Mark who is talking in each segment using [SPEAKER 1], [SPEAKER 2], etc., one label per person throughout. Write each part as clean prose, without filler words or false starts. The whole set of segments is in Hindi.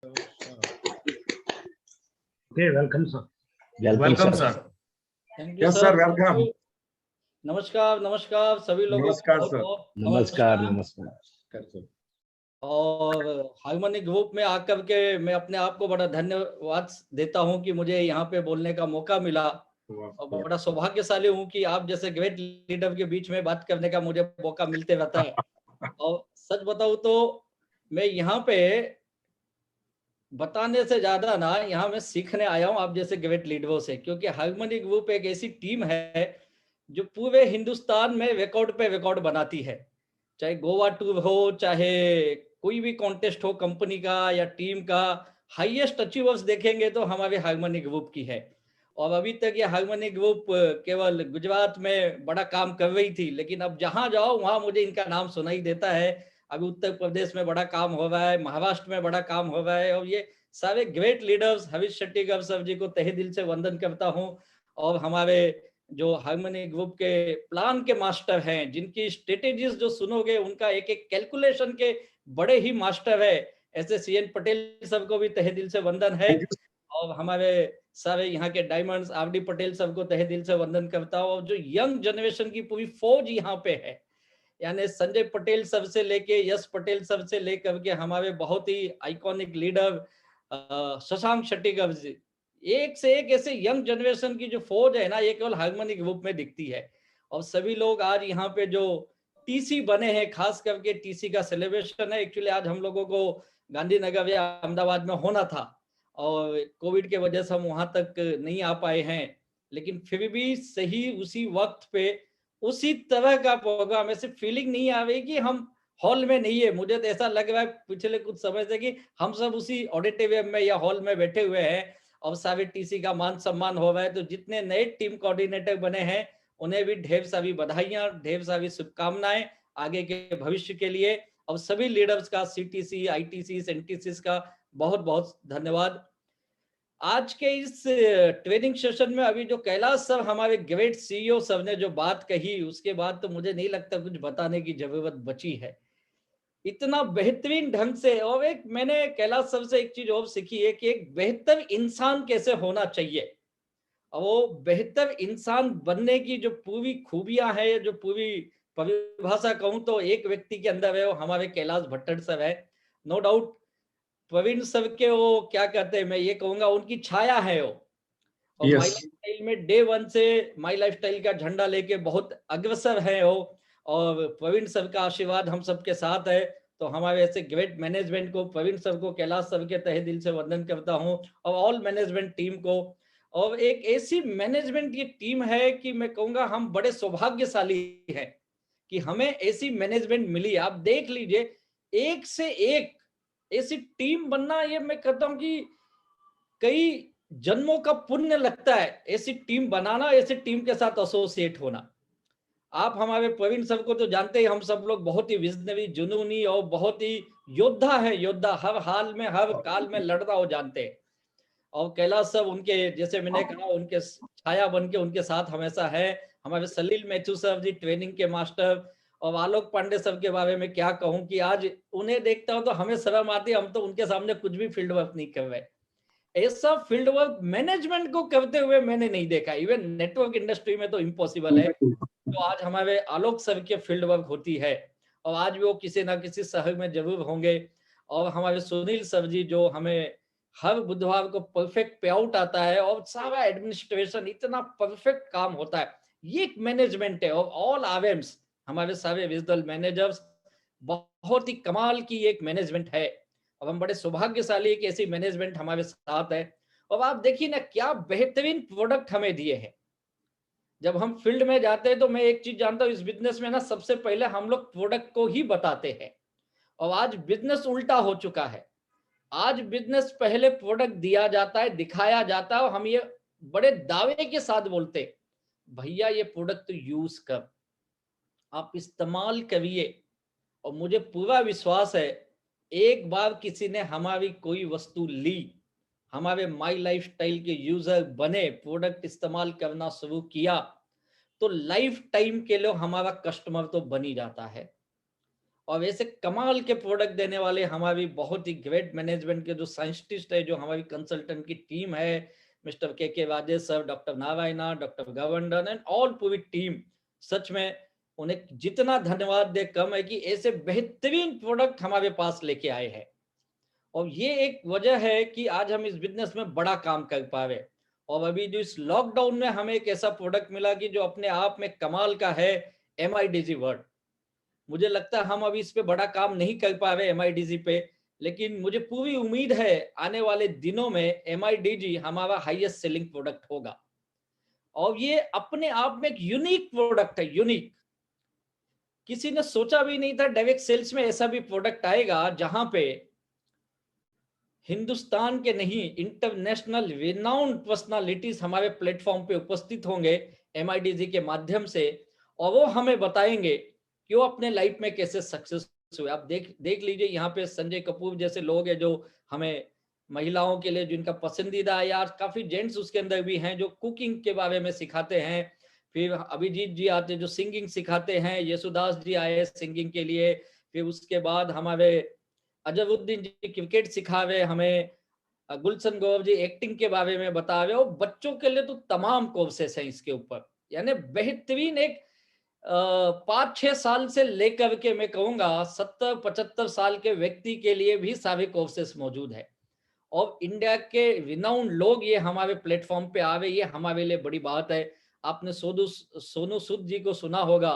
[SPEAKER 1] Okay, welcome, sir.
[SPEAKER 2] Welcome, sir.
[SPEAKER 3] Thank you,
[SPEAKER 2] Yes,
[SPEAKER 3] sir.
[SPEAKER 2] sir. Welcome.
[SPEAKER 3] नमस्कार नमस्कार सभी लोगों
[SPEAKER 2] नमस्कार,
[SPEAKER 3] को
[SPEAKER 2] सर।
[SPEAKER 3] नमस्कार।
[SPEAKER 2] नमस्कार।
[SPEAKER 3] और हार्मनी ग्रुप में आकर के मैं अपने आप को बड़ा धन्यवाद देता हूं कि मुझे यहाँ पे बोलने का मौका मिला और बड़ा सौभाग्यशाली हूं कि आप जैसे ग्रेट लीडर के बीच में बात करने का मुझे मौका मिलते रहता है। और सच बताऊं तो मैं यहाँ पे बताने से ज्यादा ना यहाँ मैं सीखने आया हूँ आप जैसे ग्रेट लीडरों से, क्योंकि हार्मनी ग्रुप एक ऐसी टीम है जो पूरे हिंदुस्तान में रिकॉर्ड पे रिकॉर्ड बनाती है। चाहे गोवा टूर हो, चाहे कोई भी कॉन्टेस्ट हो कंपनी का या टीम का, हाईएस्ट अचीवर्स देखेंगे तो हमारे हार्मनी ग्रुप की है। और अभी तक ये हार्मनी ग्रुप केवल गुजरात में बड़ा काम कर रही थी, लेकिन अब जहां जाओ वहां मुझे इनका नाम सुनाई देता है। अभी उत्तर प्रदेश में बड़ा काम हो रहा है, महाराष्ट्र में बड़ा काम हो रहा है, और ये सारे great leaders Harish Shetty sir ji को तहे दिल से वंदन करता हूँ। और हमारे जो हार्मनी ग्रुप के प्लान के मास्टर हैं, जिनकी स्ट्रेटेजीज जो सुनोगे उनका एक एक कैलकुलेशन के बड़े ही मास्टर है, ऐसे सीएन पटेल सर को भी तहे दिल से वंदन है। और हमारे सारे यहाँ के डायमंड्स आरडी पटेल सर को तहे दिल से वंदन करता हूँ। और जो यंग जनरेशन की पूरी फौज यहाँ पे है, यानी संजय पटेल सर से लेके यश पटेल सर से लेकर के हमारे बहुत ही आइकॉनिक लीडर शशांक शेट्टी जी, एक से एक ऐसे यंग जनरेशन की जो फौज है ना, ये केवल हार्मनी ग्रुप में दिखती है। और सभी लोग आज यहाँ पे जो टीसी बने हैं, खास करके टीसी का सेलिब्रेशन है। एक्चुअली आज हम लोगों को गांधीनगर या अहमदाबाद में होना था और कोविड के वजह से हम वहां तक नहीं आ पाए हैं, लेकिन फिर भी सही उसी वक्त पे उसी तरह का प्रोग्राम, ऐसे फीलिंग नहीं आ रही कि हम हॉल में नहीं है। मुझे तो ऐसा लग रहा है पिछले कुछ समय से कि हम सब उसी ऑडिटोरियम में या हॉल में बैठे हुए हैं और सारे टीसी का मान सम्मान हो रहा है। तो जितने नए टीम कोऑर्डिनेटर बने हैं उन्हें भी ढेर सारी बधाइयां, ढेर सारी शुभकामनाएं आगे के भविष्य के लिए। और सभी लीडर्स का, सीटीसी, आईटीसी, एनटीसी का बहुत बहुत धन्यवाद। आज के इस ट्रेनिंग सेशन में अभी जो कैलाश सर हमारे ग्रेट सीईओ सर ने जो बात कही, उसके बाद तो मुझे नहीं लगता कुछ बताने की जरूरत बची है। इतना बेहतरीन ढंग से। और एक मैंने कैलाश सर से एक चीज और सीखी है कि एक बेहतर इंसान कैसे होना चाहिए। और वो बेहतर इंसान बनने की जो पूरी खूबियां है, जो पूरी परिभाषा कहूं तो एक व्यक्ति के अंदर है, वो हमारे कैलाश भट्टर सर है। नो डाउट प्रवीण सर के वो क्या कहते हैं, मैं ये कहूंगा उनकी छाया है वो। और
[SPEAKER 2] Yes.
[SPEAKER 3] माई लाइफस्टाइल में डे वन से माई लाइफस्टाइल का झंडा लेके बहुत अग्रसर है वो। और प्रवीण सर का आशीर्वाद हम सबके साथ है। तो हमारे ऐसे ग्रेट मैनेजमेंट को, प्रवीण सर को, कैलाश सर के तहे दिल से वंदन करता हूँ, और ऑल मैनेजमेंट टीम को। और एक ऐसी मैनेजमेंट ये टीम है कि मैं कहूंगा हम बड़े सौभाग्यशाली हैं कि हमें ऐसी मैनेजमेंट मिली। आप देख लीजिए, एक से एक ऐसी टीम बनना, ये मैं कहता हूं कि कई जन्मों का पुण्य लगता है ऐसी टीम बनाना, ऐसी टीम के साथ एसोसिएट होना। आप हमारे प्रवीण सर को तो जानते ही, हम सब लोग बहुत ही विजनरी, जुनूनी और बहुत ही योद्धा है। योद्धा, हर हाल में, हर काल में लड़ना वो जानते हैं। और कैलाश सर उनके, जैसे मैंने कहा, उनके छाया बन के उनके साथ हमेशा है। हमारे सलील मैथ्यू सर जी ट्रेनिंग के मास्टर। और आलोक पांडे सर के बारे में क्या कहूं कि आज उन्हें देखता हूं तो हमें शर्म आती है, हम तो उनके सामने कुछ भी फील्ड वर्क नहीं कर रहे। ऐसा फील्ड वर्क मैनेजमेंट को करते हुए मैंने नहीं देखा, इवन नेटवर्क इंडस्ट्री में तो इम्पॉसिबल है। तो आज हमारे आलोक सर के फील्ड वर्क होती है, और आज भी वो किसी ना किसी शहर में जरूर होंगे। और हमारे सुनील सर जी, जो हमें हर बुधवार को परफेक्ट पे आउट आता है और सारा एडमिनिस्ट्रेशन इतना परफेक्ट काम होता है, ये एक मैनेजमेंट है। और ऑल आरएम्स, हमारे सारे विजिटल मैनेजर्स, बहुत ही कमाल की एक मैनेजमेंट है। और हम बड़े सौभाग्यशाली है कि ऐसी मैनेजमेंट हमारे साथ है। और आप देखिए ना, क्या बेहतरीन प्रोडक्ट हमें दिए हैं। जब हम फील्ड में जाते हैं तो मैं एक चीज जानता हूँ, इस बिजनेस में ना सबसे पहले हम लोग प्रोडक्ट को ही बताते हैं। और आज बिजनेस उल्टा हो चुका है। आज बिजनेस पहले प्रोडक्ट दिया जाता है, दिखाया जाता है, और हम ये बड़े दावे के साथ बोलते, भैया ये प्रोडक्ट तो यूज कर, आप इस्तेमाल करिए। और मुझे पूरा विश्वास है, एक बार किसी ने हमारी कोई वस्तु ली, हमारे माई लाइफस्टाइल के यूजर बने, प्रोडक्ट इस्तेमाल करना शुरू किया, तो लाइफ टाइम के लिए हमारा कस्टमर तो बन ही जाता है। और वैसे कमाल के प्रोडक्ट देने वाले हमारी बहुत ही ग्रेट मैनेजमेंट के जो साइंटिस्ट है, जो हमारी कंसल्टेंट की टीम है, मिस्टर के वाजे sir, doctor Narayana, doctor governor and all पूरी टीम, सच में उन्हें जितना धन्यवाद दे कम है कि ऐसे बेहतरीन प्रोडक्ट हमारे पास लेके आए हैं। और ये एक वजह है कि आज हम इस बिजनेस में बड़ा काम कर पा रहे। और अभी जो इस लॉकडाउन में हमें एक ऐसा प्रोडक्ट मिला कि जो अपने आप में कमाल का है, MIDG वर्ड। मुझे लगता है हम अभी इस पे बड़ा काम नहीं कर पा रहे MIDG पे, लेकिन मुझे पूरी उम्मीद है आने वाले दिनों में MIDG हमारा हाईएस्ट सेलिंग प्रोडक्ट होगा। और ये अपने आप में एक यूनिक प्रोडक्ट है, यूनिक। किसी ने सोचा भी नहीं था डायरेक्ट सेल्स में ऐसा भी प्रोडक्ट आएगा जहां पे हिंदुस्तान के नहीं, इंटरनेशनल रिनाउंड पर्सनालिटीज हमारे प्लेटफॉर्म पे उपस्थित होंगे MIDG के माध्यम से, और वो हमें बताएंगे कि वो अपने लाइफ में कैसे सक्सेस हुए। आप देख लीजिए, यहाँ पे संजय कपूर जैसे लोग हैं जो हमें महिलाओं के लिए जिनका पसंदीदा है, यार काफी जेंट्स उसके अंदर भी हैं जो कुकिंग के बारे में सिखाते हैं। फिर अभिजीत जी आते जो सिंगिंग सिखाते हैं, यशुदास जी आए सिंगिंग के लिए। फिर उसके बाद हमारे अजहरुद्दीन जी क्रिकेट सिखा रहे हमें, गुलशन गौरव जी एक्टिंग के बारे में बता रहे हो। बच्चों के लिए तो तमाम कोर्सेस हैं इसके ऊपर, यानी बेहतरीन एक 5-6 साल से लेकर के मैं कहूंगा 70-75 साल के व्यक्ति के लिए भी सारे कोर्सेस मौजूद है। और इंडिया के रिनाउंड लोग ये हमारे प्लेटफॉर्म पे आ रहे, ये हमारे लिए बड़ी बात है। आपने सोनू सूद जी को सुना होगा,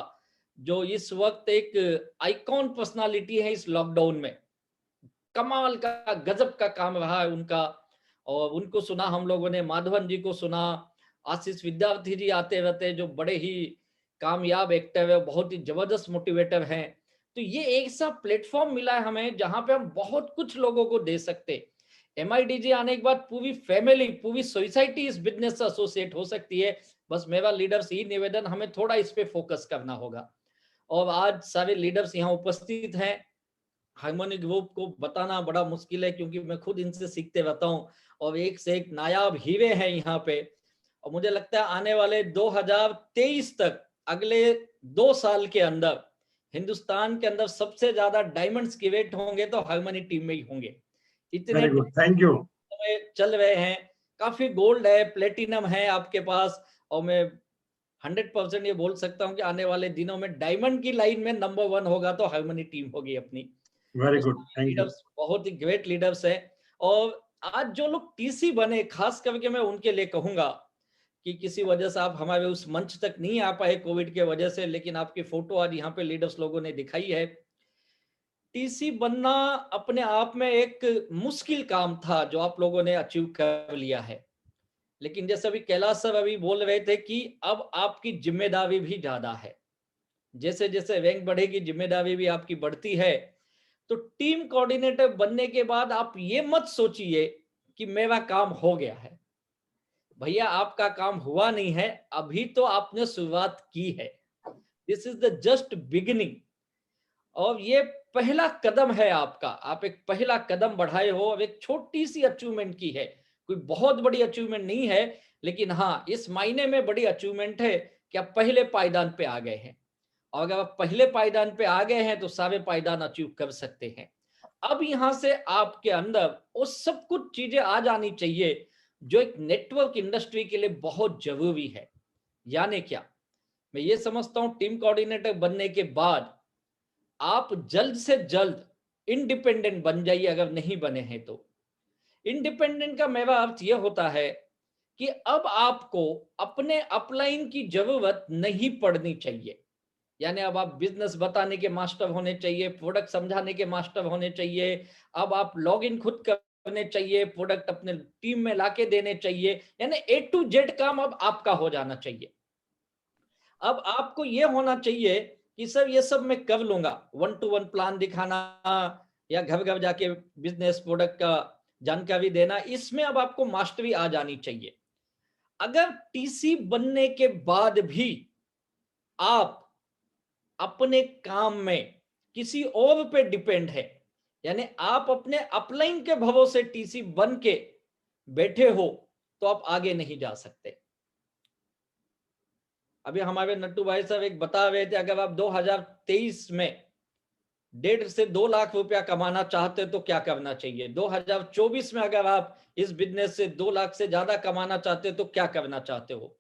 [SPEAKER 3] जो इस वक्त एक आइकॉन पर्सनालिटी है इस लॉकडाउन में। कमाल का गजब का काम रहा है उनका, और उनको सुना हम लोगों ने। माधवन जी को सुना, आशीष विद्यार्थी जी आते रहते जो बड़े ही कामयाब एक्टर है, बहुत ही जबरदस्त मोटिवेटर हैं। तो ये एक ऐसा प्लेटफॉर्म मिला है हमें जहां पे हम बहुत कुछ लोगों को दे सकते। MIDG आने के बाद पूरी फैमिली, पूरी सोसाइटी इस बिजनेस से एसोसिएट हो सकती है। बस मेरा लीडर्स ही निवेदन, हमें थोड़ा इस पे फोकस करना होगा। और आज सारे लीडर्स यहाँ उपस्थित हैं। हार्मोनी ग्रुप को बताना बड़ा मुश्किल है क्योंकि मैं खुद इनसे सीखते रहता हूँ, और एक से एक नायाब हीरे हैं यहाँ पे। और मुझे लगता है आने वाले 2023 तक, अगले 2 साल के अंदर हिंदुस्तान के अंदर सबसे ज्यादा डायमंड्स की वेट होंगे तो हार्मनी टीम में ही होंगे। इतने
[SPEAKER 1] वेरी गुड, थैंक यू।
[SPEAKER 3] चल रहे हैं, काफी गोल्ड है, प्लेटिनम है आपके पास। और मैं 100% ये बोल सकता हूँ कि आने वाले दिनों में डायमंड की लाइन में नंबर 1 होगा तो हार्मनी टीम होगी अपनी।
[SPEAKER 1] Very good, thank you.
[SPEAKER 3] Leaders बहुत ही ग्रेट लीडर्स हैं। और आज जो लोग TC बने, खास करके मैं उनके लिए कहूंगा कि किसी वजह से आप हमारे उस मंच तक नहीं आ पाए कोविड के वजह से, लेकिन आपकी फोटो आज यहाँ पे लीडर्स लोगों ने दिखाई है। TC बनना अपने आप में एक मुश्किल काम था जो आप लोगों ने अचीव कर लिया है। लेकिन जैसे अभी कैलाश सर अभी बोल रहे थे कि अब आपकी जिम्मेदारी भी ज्यादा है। जैसे जैसे रैंक बढ़ेगी, जिम्मेदारी भी आपकी बढ़ती है। तो टीम कोऑर्डिनेटर बनने के बाद आप ये मत सोचिए कि मेरा काम हो गया है। भैया आपका काम हुआ नहीं है, अभी तो आपने शुरुआत की है। This is the just beginning. और ये पहला कदम है आपका, आप एक पहला कदम बढ़ाए हो। अब एक छोटी सी अचीवमेंट की है, कोई बहुत बड़ी अचीवमेंट नहीं है, लेकिन हाँ इस मायने में बड़ी अचीवमेंट है कि आप पहले पायदान पे आ गए हैं। और अगर आप पहले पायदान पे आ गए हैं तो सारे पायदान अचीव कर सकते हैं। अब यहां से आपके अंदर वो सब कुछ चीजें आ जानी चाहिए जो एक नेटवर्क इंडस्ट्री के लिए बहुत जरूरी है। यानी क्या, मैं ये समझता हूं टीम कोऑर्डिनेटर बनने के बाद आप जल्द से जल्द इंडिपेंडेंट बन जाइए, अगर नहीं बने हैं तो। इंडिपेंडेंट का मेरा अर्थ यह होता है कि अब आपको अपने अपलाइन की जरूरत नहीं पड़नी चाहिए। यानी अब आप बिजनेस बताने के मास्टर होने चाहिए, प्रोडक्ट समझाने के मास्टर होने चाहिए। अब आप लॉग इन खुद करने चाहिए, प्रोडक्ट अपने टीम में लाके देने चाहिए। यानी A to Z काम अब आपका हो जाना चाहिए। अब आपको ये होना चाहिए कि सर ये सब मैं कर लूंगा, 1-to-1 प्लान दिखाना या घर घर जाके बिजनेस प्रोडक्ट का जानकारी देना, इसमें अब आपको मास्टरी आ जानी चाहिए। अगर TC बनने के बाद भी आप अपने काम में किसी और पे डिपेंड है, यानी आप अपने अपलाइन के भरोसे TC बन के बैठे हो, तो आप आगे नहीं जा सकते। अभी हमारे नट्टू भाई साहब एक बता रहे थे, अगर आप 2023 में 1.5 से 2 लाख रुपया कमाना चाहते तो क्या करना चाहिए, 2024 में अगर आप इस बिजनेस से 2 लाख से ज्यादा कमाना चाहते तो क्या करना चाहते हो।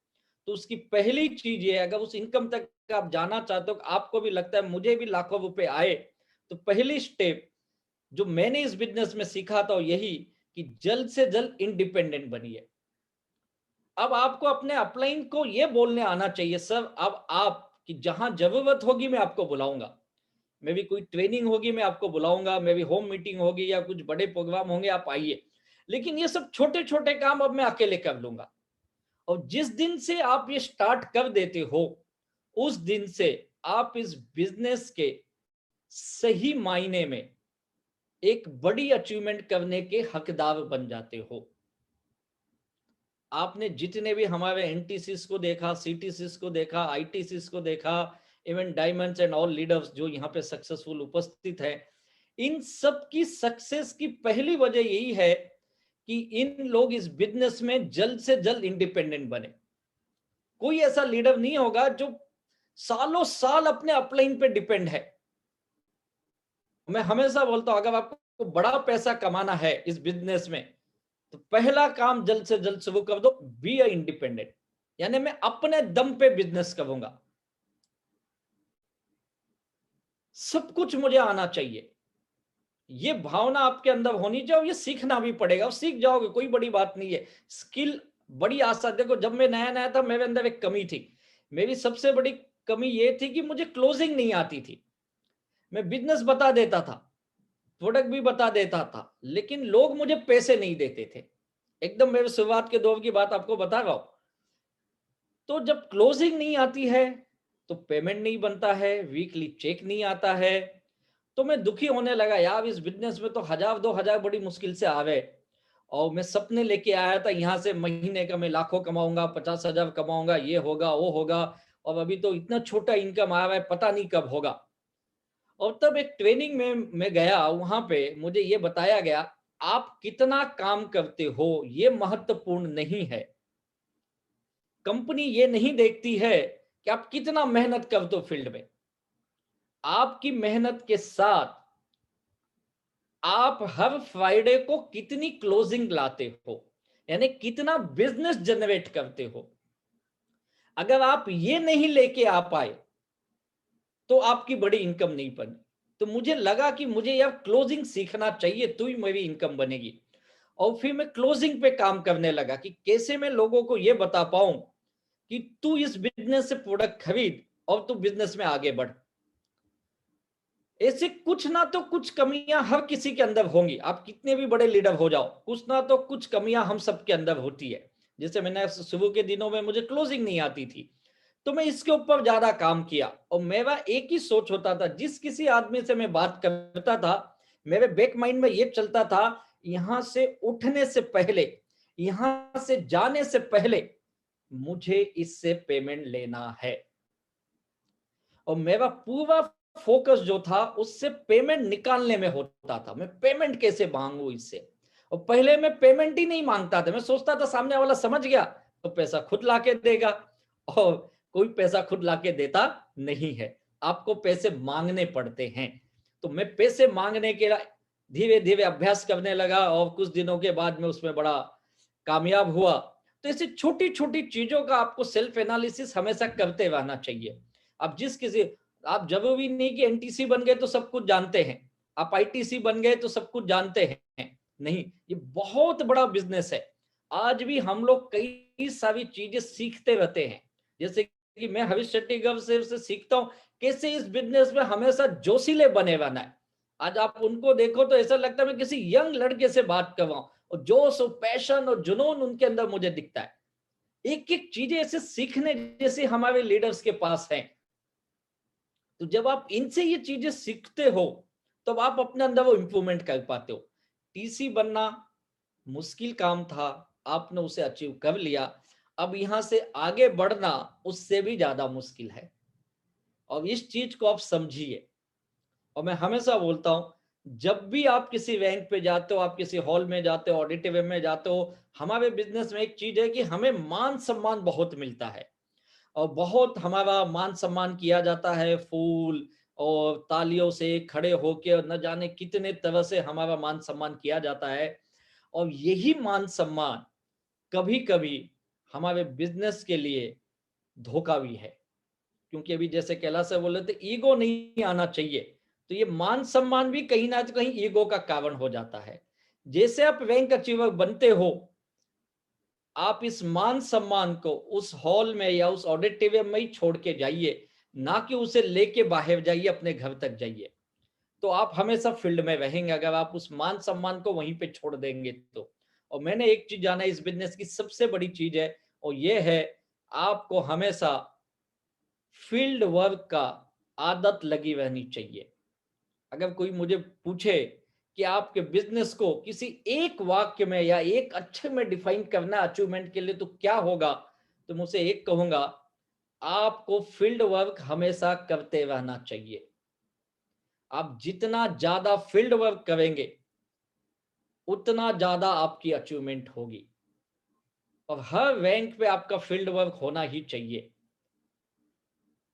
[SPEAKER 3] तो उसकी पहली चीज ये है, अगर उस इनकम तक आप जाना चाहते हो, आपको भी लगता है मुझे भी लाखों रुपए आए, तो पहली स्टेप जो मैंने इस बिजनेस में सीखा था यही कि जल्द से जल्द इंडिपेंडेंट बनिए। अब आपको अपने अपलाइन को ये बोलने आना चाहिए, सर अब आप कि जहां जरूरत होगी मैं आपको बुलाऊंगा, मे भी कोई ट्रेनिंग होगी मैं आपको बुलाऊंगा, मे भी होम मीटिंग होगी या कुछ बड़े प्रोग्राम होंगे, आप आइए, लेकिन ये सब छोटे छोटे काम अब मैं अकेले कर लूंगा। और जिस दिन से आप ये स्टार्ट कर देते हो, उस दिन से आप इस बिजनेस के सही मायने में एक बड़ी अचीवमेंट करने के हकदार बन जाते हो। आपने जितने भी हमारे एनटीसीस को देखा, सीटीसीस को देखा, आईटीसीस को देखा, even diamonds and all leaders जो यहाँ पे सक्सेसफुल उपस्थित है, इन सब की सक्सेस की पहली वजह यही है कि इन लोग इस बिजनेस में जल्द से जल्द इंडिपेंडेंट बने। कोई ऐसा लीडर नहीं होगा जो सालों साल अपने अपलाइन पे डिपेंड है। मैं हमेशा बोलता हूं, अगर आपको बड़ा पैसा कमाना है इस बिजनेस में, तो पहला काम जल्द से जल्द शुरू कर दो, बी अ इंडिपेंडेंट, यानी मैं अपने दम पे बिजनेस करूंगा, सब कुछ मुझे आना चाहिए, ये भावना आपके अंदर होनी चाहिए। ये सीखना भी पड़ेगा, और सीख जाओगे, कोई बड़ी बात नहीं है। स्किल बड़ी आसान, देखो जब मैं नया नया था मेरे अंदर एक कमी थी, मेरी सबसे बड़ी कमी ये थी कि मुझे क्लोजिंग नहीं आती थी। मैं बिजनेस बता देता था, प्रोडक्ट भी बता देता था, लेकिन लोग मुझे पैसे नहीं देते थे। एकदम मेरे शुरुआत के दौर की बात आपको बता रहा हूं। तो जब क्लोजिंग नहीं आती है तो पेमेंट नहीं बनता है, वीकली चेक नहीं आता है, तो मैं दुखी होने लगा, यार इस बिजनेस में तो 1000-2000 बड़ी मुश्किल से आ गए, और मैं सपने लेके आया था यहाँ से महीने का मैं लाखों कमाऊंगा, 50,000 कमाऊंगा, ये होगा वो होगा, और अभी तो इतना छोटा इनकम आ रहा है, पता नहीं कब होगा। और तब एक ट्रेनिंग में मैं गया, वहां पे मुझे ये बताया गया, आप कितना काम करते हो ये महत्वपूर्ण नहीं है, कंपनी ये नहीं देखती है कि आप कितना मेहनत करते हो फील्ड में, आपकी मेहनत के साथ आप हर फ्राइडे को कितनी क्लोजिंग लाते हो, यानी कितना बिजनेस जनरेट करते हो। अगर आप ये नहीं लेके आ पाए तो आपकी बड़ी इनकम नहीं बनी। तो मुझे लगा कि मुझे यार क्लोजिंग सीखना चाहिए, तो ही मेरी इनकम बनेगी। और फिर मैं क्लोजिंग पे काम करने लगा कि कैसे मैं लोगों को यह बता पाऊं कि तू इस बिजनेस से प्रोडक्ट खरीद और तू बिजनेस में आगे बढ़। ऐसे कुछ ना तो कुछ कमियां हर किसी के अंदर होंगी, आप कितने भी बड़े लीडर हो जाओ, कुछ ना तो कुछ कमियां हम सबके अंदर होती है। जैसे मैंने शुरू के दिनों में मुझे क्लोजिंग नहीं आती थी, तो मैं इसके ऊपर ज्यादा काम किया, और मेरा एक ही सोच होता था, जिस किसी आदमी से मैं बात करता था मेरे बैक माइंड में ये चलता था, यहां से उठने से पहले, यहां से जाने से पहले मुझे इससे पेमेंट लेना है। और मेरा पूरा फोकस जो था उससे पेमेंट निकालने में होता था, मैं पेमेंट कैसे मांगू इससे। और पहले मैं पेमेंट ही नहीं मांगता था, मैं सोचता था सामने वाला समझ गया तो पैसा खुद लाके देगा, और कोई पैसा खुद लाके देता नहीं है, आपको पैसे मांगने पड़ते हैं। तो मैं पैसे मांगने के धीरे धीरे अभ्यास करने लगा, और कुछ दिनों के बाद मैं उसमें बड़ा कामयाब हुआ। तो ऐसी छोटी छोटी चीजों का आपको सेल्फ एनालिसिस हमेशा करते रहना चाहिए। आप जिस किसी, आप जरूरी नहीं कि एनटीसी बन गए तो सब कुछ जानते हैं, आप आईटीसी बन गए तो सब कुछ जानते हैं, नहीं, ये बहुत बड़ा बिजनेस है। आज भी हम लोग कई सारी चीजें सीखते रहते हैं, जैसे कि मैं हरीश शेट्टी से सीखता हूं कैसे इस बिजनेस में हमेशा जोशीले बने रहना है। आज आप उनको देखो तो ऐसा लगता है मैं किसी यंग लड़के से बात कर रहा हूं, और जोश और पैशन और जुनून उनके अंदर मुझे दिखता है। एक एक चीजें ऐसे सीखने जैसे हमारे लीडर्स के पास हैं। तो जब आप इनसे ये चीजें सीखते हो तब आप अपने अंदर वो इंप्रूवमेंट कर पाते हो। टीसी बनना मुश्किल काम था, आपने उसे अचीव कर लिया, अब यहां से आगे बढ़ना उससे भी ज्यादा मुश्किल है, और इस चीज को आप समझिए। और मैं हमेशा बोलता हूं, जब भी आप किसी रैंक पे जाते हो, आप किसी हॉल में जाते हो, ऑडिटोरियम में जाते हो, हमारे बिजनेस में एक चीज है कि हमें मान सम्मान बहुत मिलता है, और बहुत हमारा मान सम्मान किया जाता है, फूल और तालियों से खड़े होके और न जाने कितने तरह से हमारा मान सम्मान किया जाता है। और यही मान सम्मान कभी कभी हमारे बिजनेस के लिए धोखा भी है, क्योंकि अभी जैसे कैलाश से बोल रहे थे ईगो नहीं आना चाहिए, तो ये मान सम्मान भी कहीं ना कहीं ईगो का कारण हो जाता है। जैसे आप रैंक अचीवर बनते हो, आप इस मान सम्मान को उस हॉल में या उस ऑडिटोरियम में ही छोड़ के जाइए, ना कि उसे लेके बाहर जाइए, अपने घर तक जाइए। तो आप हमेशा फील्ड में रहेंगे अगर आप उस मान सम्मान को वहीं पे छोड़ देंगे तो। और मैंने एक चीज जाना इस बिजनेस की सबसे बड़ी चीज है, और ये है आपको हमेशा फील्ड वर्क का आदत लगी रहनी चाहिए। अगर कोई मुझे पूछे कि आपके बिजनेस को किसी एक वाक्य में या एक अक्षर में डिफाइन करना अचीवमेंट के लिए तो क्या होगा, तो मुझसे एक कहूंगा, आपको फील्ड वर्क हमेशा करते रहना चाहिए। आप जितना ज्यादा फील्ड वर्क करेंगे उतना ज्यादा आपकी अचीवमेंट होगी, और हर रैंक पे आपका फील्ड वर्क होना ही चाहिए।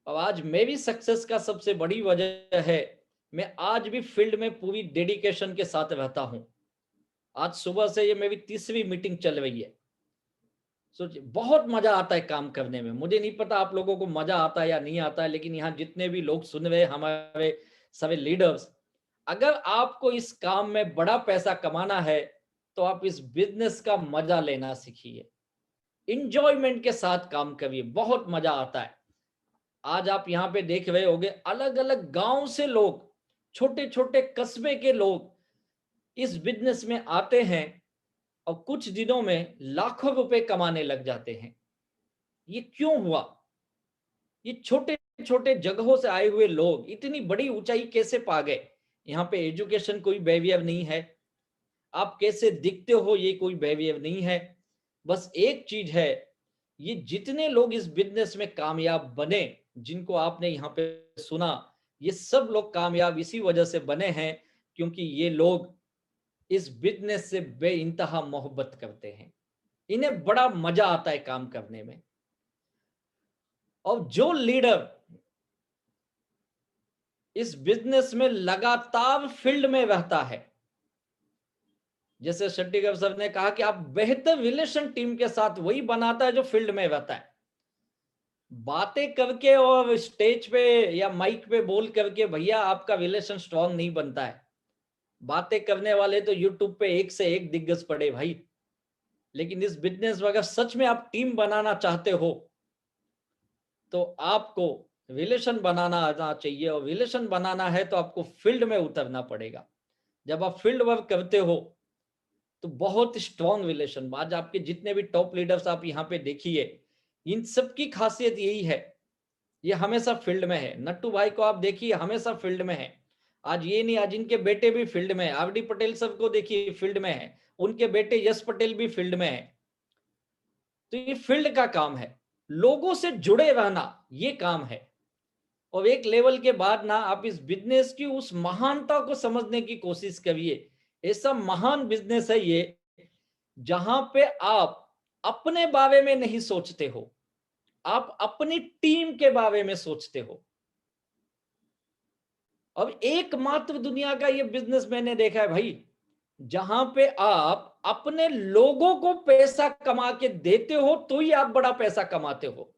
[SPEAKER 3] और आज मेरी सक्सेस का सबसे बड़ी वजह है, मैं आज भी फील्ड में पूरी डेडिकेशन के साथ रहता हूं। आज सुबह से ये मेरी तीसरी मीटिंग चल रही है। सोचिए, बहुत मजा आता है काम करने में। मुझे नहीं पता आप लोगों को मजा आता है या नहीं आता है, लेकिन यहाँ जितने भी लोग सुन रहे हमारे सभी लीडर्स, अगर आपको इस काम में बड़ा पैसा कमाना है तो आप इस बिजनेस का मजा लेना सीखिए, इंजॉयमेंट के साथ काम करिए, बहुत मजा आता है। आज आप यहाँ पे देख रहे होंगे अलग अलग गांव से लोग, छोटे छोटे कस्बे के लोग इस बिजनेस में आते हैं और कुछ दिनों में लाखों रुपए कमाने लग जाते हैं। ये क्यों हुआ? ये छोटे छोटे जगहों से आए हुए लोग इतनी बड़ी ऊंचाई कैसे पा गए? यहाँ पे एजुकेशन कोई बैरियर नहीं है, आप कैसे दिखते हो ये कोई बैरियर नहीं है। बस एक चीज है, ये जितने लोग इस बिजनेस में कामयाब बने, जिनको आपने यहाँ पे सुना, ये सब लोग कामयाब इसी वजह से बने हैं क्योंकि ये लोग इस बिजनेस से बेइंतहा मोहब्बत करते हैं, इन्हें बड़ा मजा आता है काम करने में। और जो लीडर इस बिजनेस में लगातार फील्ड में रहता है, जैसे शट्टीगर सर ने कहा कि आप बेहतर रिलेशन टीम के साथ वही बनाता है जो फील्ड में रहता है। बातें करके और स्टेज पे या माइक पे बोल करके भैया आपका रिलेशन स्ट्रांग नहीं बनता है। बातें करने वाले तो यूट्यूब पे एक से एक दिग्गज पड़े भाई, लेकिन इस बिजनेस में अगर सच में आप टीम बनाना चाहते हो तो आपको रिलेशन बनाना आना चाहिए, और रिलेशन बनाना है तो आपको फील्ड में उतरना पड़ेगा। जब आप फील्ड वर्क करते हो तो बहुत स्ट्रॉन्ग रिलेशन। आज आपके जितने भी टॉप लीडर्स आप यहाँ पे देखिए, इन सब की खासियत यही है, ये हमेशा फील्ड में है। नट्टू भाई को आप देखिए, हमेशा फील्ड में है। आज ये नहीं, आज इनके बेटे भी फील्ड में है। आरडी पटेल सर को देखिए फील्ड में है, उनके बेटे यश पटेल भी फील्ड में है। तो ये फील्ड का काम है, लोगों से जुड़े रहना ये काम है। और एक लेवल के बाद ना आप इस बिजनेस की उस महानता को समझने की कोशिश करिए। ऐसा महान बिजनेस है ये जहां पे आप अपने बारे में नहीं सोचते हो, आप अपनी टीम के बारे में सोचते हो। अब एकमात्र दुनिया का ये बिजनेस मैंने देखा है भाई, जहां पे आप अपने लोगों को पैसा कमा के देते हो तो ही आप बड़ा पैसा कमाते हो।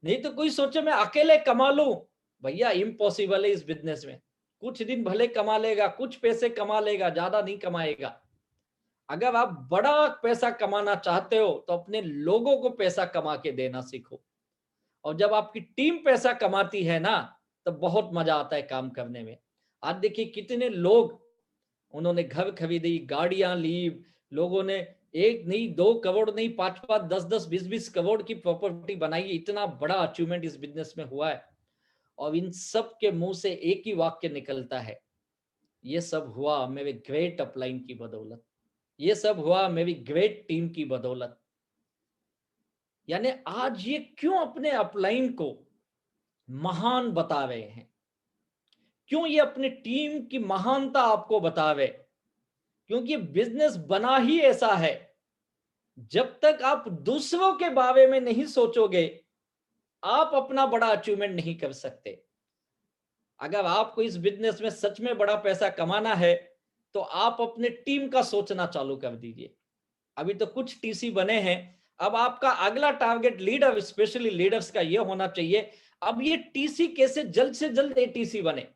[SPEAKER 3] नहीं तो कोई सोचे मैं अकेले कमा लूं, भैया इम्पॉसिबल है इस बिजनेस में। कुछ दिन भले कमा लेगा, कुछ पैसे कमा लेगा, ज्यादा नहीं कमाएगा। अगर आप बड़ा पैसा कमाना चाहते हो तो अपने लोगों को पैसा कमा के देना सीखो। और जब आपकी टीम पैसा कमाती है ना, तो बहुत मजा आता है काम करने में। आज देखिए कितने लोग, उन्होंने घर खरीदी, गाड़ियां ली, लोगों ने एक नहीं, 2 करोड़ नहीं, 5-5, 10-10, 20-20 करोड़ की प्रॉपर्टी बनाई। इतना बड़ा अचीवमेंट इस बिजनेस में हुआ है। और इन सब के मुंह से एक ही वाक्य निकलता है, ये सब हुआ मेरे ग्रेट अपलाइन की बदौलत, ये सब हुआ मेरी ग्रेट टीम की बदौलत। यानी आज ये क्यों अपने अपलाइन को महान बता रहे हैं, क्यों ये अपनी टीम की महानता आपको बता रहे? क्योंकि बिजनेस बना ही ऐसा है, जब तक आप दूसरों के बारे में नहीं सोचोगे आप अपना बड़ा अचीवमेंट नहीं कर सकते। अगर आपको इस बिजनेस में सच में बड़ा पैसा कमाना है तो आप अपने टीम का सोचना चालू कर दीजिए। अभी तो कुछ टीसी बने हैं, अब आपका अगला टारगेट लीडर, स्पेशली लीडर्स का ये होना चाहिए, अब ये टीसी कैसे जल्द से जल्द एटीसी बने,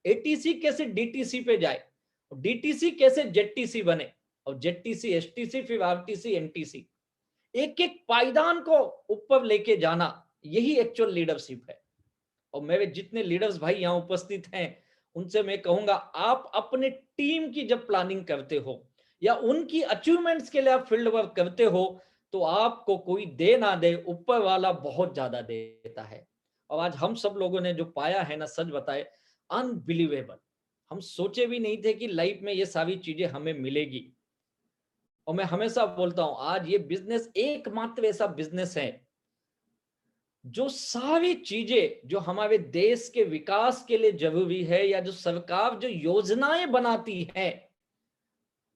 [SPEAKER 3] एटीसी कैसे डीटीसी पे जाए, डीटीसी कैसे जेडटीसी बने, और जेडटीसी एसटीसी, फिर आरटीसी एनटीसी, एक एक पायदान को ऊपर लेके जाना, यही एक्चुअल लीडरशिप है। और मेरे जितने लीडर्स भाई यहाँ उपस्थित हैं उनसे मैं कहूंगा, आप अपने टीम की जब प्लानिंग करते हो या उनकी अचीवमेंट्स के लिए आप फील्ड वर्क करते हो तो आपको कोई दे ना दे, ऊपर वाला बहुत ज्यादा देता है। और आज हम सब लोगों ने जो पाया है ना, सच बताए, अनबिलीवेबल। हम सोचे भी नहीं थे कि लाइफ में ये सारी चीजें हमें मिलेगी। और मैं हमेशा बोलता हूं, आज ये बिजनेस एकमात्र ऐसा बिजनेस है जो सारी चीजें जो हमारे देश के विकास के लिए जरूरी है, या जो सरकार जो योजनाएं बनाती है,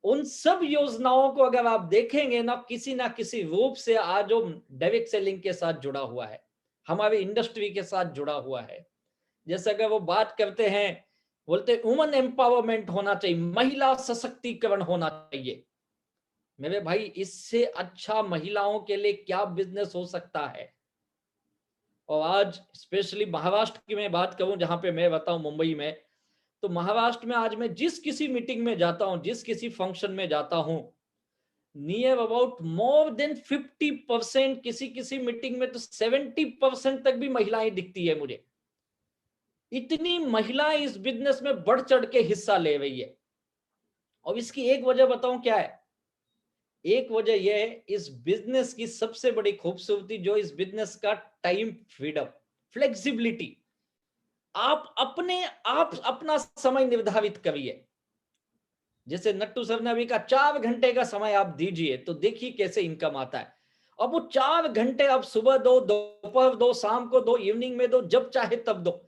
[SPEAKER 3] उन सब योजनाओं को अगर आप देखेंगे ना किसी रूप से आज जो डायरेक्ट सेलिंग के साथ जुड़ा हुआ है, हमारे इंडस्ट्री के साथ जुड़ा हुआ है। जैसे अगर वो बात करते हैं, बोलते वुमेन एम्पावरमेंट होना चाहिए, महिला सशक्तिकरण होना चाहिए। मेरे भाई, इससे अच्छा महिलाओं के लिए क्या बिजनेस हो सकता है। और आज स्पेशली महाराष्ट्र की मैं बात करूं, जहां पे मैं बताऊं मुंबई में, तो महाराष्ट्र में आज मैं जिस किसी मीटिंग में जाता हूं, जिस किसी फंक्शन में जाता हूं, नियर अबाउट मोर देन 50%, किसी मीटिंग में तो 70% तक भी महिलाएं दिखती है मुझे। इतनी महिलाएं इस बिजनेस में बढ़ चढ़ के हिस्सा ले रही है। और इसकी एक वजह बताऊं क्या है? एक वजह यह है, इस बिजनेस की सबसे बड़ी खूबसूरती जो इस बिजनेस का टाइम फ्रीडम, फ्लेक्सिबिलिटी। आप अपना समय निर्धारित करिए। जैसे नट्टू सर ने अभी कहा 4 घंटे का समय आप दीजिए, तो देखिए कैसे इनकम आता है। अब वो 4 घंटे आप सुबह दो, दोपहर दो, शाम को दो, इवनिंग में दो, जब चाहे तब दो।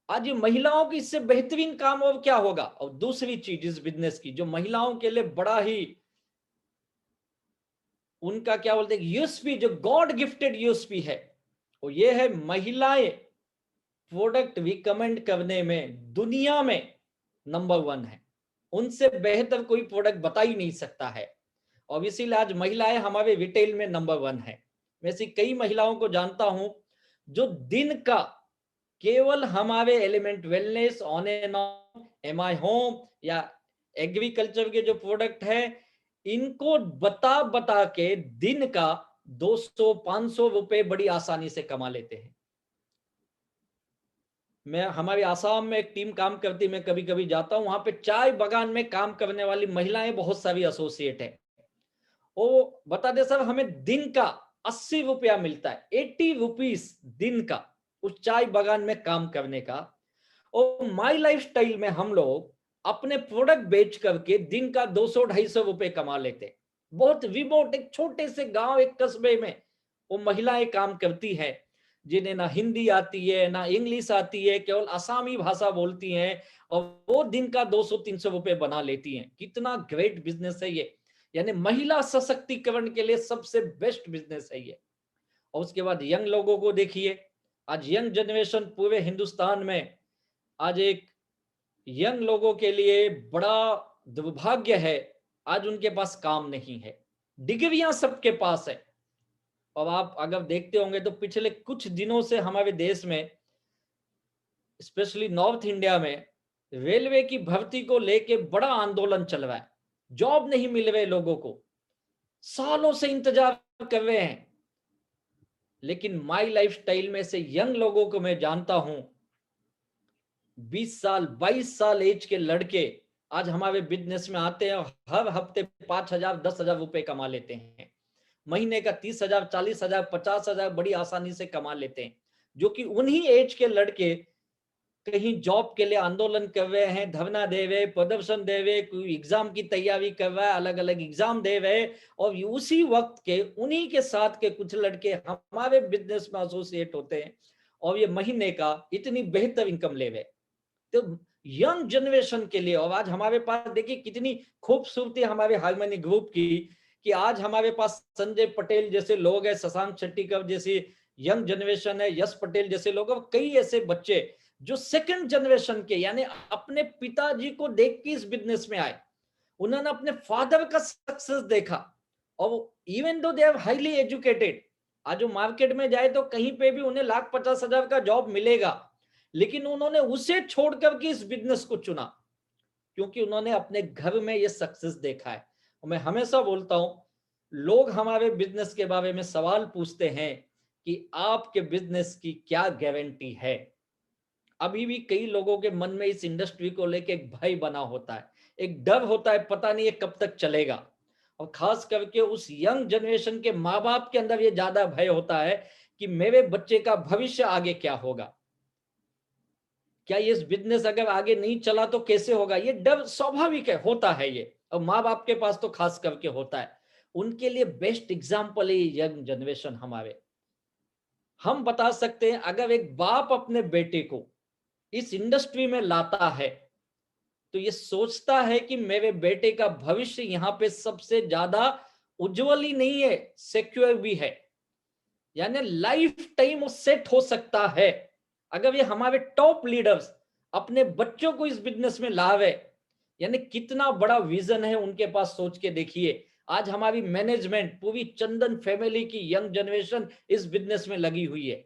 [SPEAKER 3] आज ये महिलाओं की इससे बेहतरीन काम और क्या होगा। और दूसरी चीज इस बिजनेस की जो महिलाओं के लिए बड़ा ही उनका क्या बोलते हैं यूएसपी, जो गॉड गिफ्टेड यूएसपी है, वो ये है, महिलाएं प्रोडक्ट रिकमेंड करने में दुनिया में नंबर 1 है। उनसे बेहतर कोई प्रोडक्ट बता ही नहीं सकता है। और इसीलिए आज महिलाएं हमारे रिटेल में नंबर 1 है। मैं ऐसी कई महिलाओं को जानता हूं जो दिन का केवल हमारे element wellness, on and on, M I home या एग्रीकल्चर के जो प्रोडक्ट है, इनको बता के दिन का 200-500 रुपए बड़ी आसानी से कमा लेते हैं। मैं हमारे आसाम में एक टीम काम करती, मैं कभी कभी जाता हूं, वहां पे चाय बागान में काम करने वाली महिलाएं बहुत सारी एसोसिएट है। वो बता दे सर, हमें दिन का 80 रुपया मिलता है, 80 रुपीस दिन का उस चाय बागान में काम करने का। और माई लाइफ स्टाइल में हम लोग अपने प्रोडक्ट बेच करके दिन का 200-250 रुपए कमा लेते। बहुत रिमोट एक छोटे से गांव, एक कस्बे में वो महिलाएं काम करती हैं, जिन्हें ना हिंदी आती है ना इंग्लिश आती है, केवल आसामी भाषा बोलती हैं, और वो दिन का 200-300 रुपए बना लेती हैं। कितना ग्रेट बिजनेस है ये। यानी महिला सशक्तिकरण के लिए सबसे बेस्ट बिजनेस है ये। और उसके बाद यंग लोगों को देखिए, आज यंग जनरेशन पूरे हिंदुस्तान में, आज एक यंग लोगों के लिए बड़ा दुर्भाग्य है, आज उनके पास काम नहीं है। डिग्रियां सबके पास है। और आप अगर देखते होंगे तो पिछले कुछ दिनों से हमारे देश में, स्पेशली नॉर्थ इंडिया में, रेलवे की भर्ती को लेके बड़ा आंदोलन चल रहा है। जॉब नहीं मिल रहे लोगों को, सालों से इंतजार कर रहे हैं। लेकिन माई लाइफ स्टाइल में से यंग लोगों को मैं जानता हूं, 20 साल 22 साल एज के लड़के आज हमारे बिजनेस में आते हैं और हर हफ्ते 5,000 10,000 रुपए कमा लेते हैं। महीने का 30,000 40,000 50,000 बड़ी आसानी से कमा लेते हैं। जो कि उन्हीं एज के लड़के कहीं जॉब के लिए आंदोलन कर रहे हैं, धरना दे रहे, प्रदर्शन दे रहे, कोई एग्जाम की तैयारी कर रहा है, अलग अलग एग्जाम दे रहे। और उसी वक्त के उन्हीं के साथ के कुछ लड़के हमारे बिजनेस में एसोसिएट होते हैं और ये महीने का इतनी बेहतर इनकम ले रहे। तो यंग जनरेशन के लिए, और आज हमारे पास देखिए कितनी खूबसूरती हमारे हार्मनी ग्रुप की, कि आज हमारे पास संजय पटेल जैसे लोग हैं, शशांक शेट्टी जैसी यंग जनरेशन है, यश पटेल जैसे लोग, और कई ऐसे बच्चे जो सेकंड जनरेशन के यानी अपने पिताजी को देख के इस बिजनेस में आए, उन्होंने अपने फादर का सक्सेस देखा, और even though they are highly educated, आज जो मार्केट में जाए तो कहीं पे भी उन्हें 1,50,000 का जॉब मिलेगा, लेकिन उन्होंने उसे छोड़ करके इस बिजनेस को चुना, क्योंकि उन्होंने अपने घर में ये सक्सेस देखा है। और मैं हमेशा बोलता हूं, लोग हमारे बिजनेस के बारे में सवाल पूछते हैं कि आपके बिजनेस की क्या गारंटी है। अभी भी कई लोगों के मन में इस इंडस्ट्री को लेके एक भय बना होता है, एक डर होता है, पता नहीं ये कब तक चलेगा। और खास करके उस यंग जनरेशन के माँ बाप के अंदर ये ज्यादा भय होता है कि मेरे बच्चे का भविष्य आगे क्या होगा, क्या ये बिजनेस अगर आगे नहीं चला तो कैसे होगा। ये डर स्वाभाविक है, होता है ये, और माँ बाप के पास तो खास करके होता है। उनके लिए बेस्ट एग्जाम्पल है यंग जनरेशन हमारे। हम बता सकते हैं, अगर एक बाप अपने बेटे को इस इंडस्ट्री में लाता है तो ये सोचता है कि मेरे बेटे का भविष्य यहाँ पे सबसे ज्यादा उज्जवल ही नहीं है, सिक्योर भी है, यानी लाइफ टाइम वो सेट हो सकता है। अगर ये हमारे टॉप लीडर्स अपने बच्चों को इस बिजनेस में लावे, यानी कितना बड़ा विजन है उनके पास, सोच के देखिए। आज हमारी मैनेजमेंट पूरी चंदन फैमिली की यंग जनरेशन इस बिजनेस में लगी हुई है,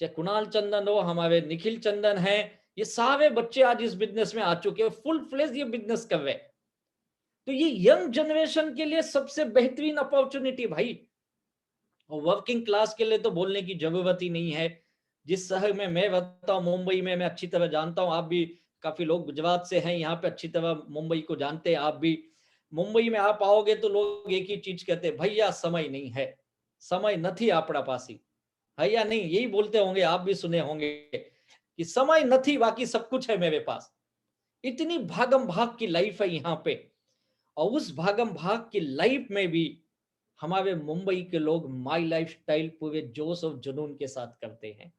[SPEAKER 3] चाहे कुणाल चंदन हो, हमारे निखिल चंदन है, ये सारे बच्चे आज इस बिजनेस में आ चुके हैं, फुल फ्लेज ये बिजनेस कर रहे। तो ये यंग जनरेशन के लिए सबसे बेहतरीन अपॉर्चुनिटी भाई, और वर्किंग क्लास के लिए तो बोलने की जरूरत ही नहीं है। जिस शहर में मैं रहता हूँ, मुंबई में, मैं अच्छी तरह जानता हूँ, आप भी काफी लोग गुजरात से हैं यहाँ पे, अच्छी तरह मुंबई को जानते हैं आप भी। मुंबई में आप आओगे तो लोग एक ही चीज कहते हैं, भैया समय नहीं है, समय નથી આપણા પાસે, है या नहीं, यही बोलते होंगे, आप भी सुने होंगे कि समय नहीं, बाकी सब कुछ है मेरे पास। इतनी भागम भाग की लाइफ है यहाँ पे, और उस भागम भाग की लाइफ में भी हमारे मुंबई के लोग माई लाइफ स्टाइल पूरे जोश और जुनून के साथ करते हैं।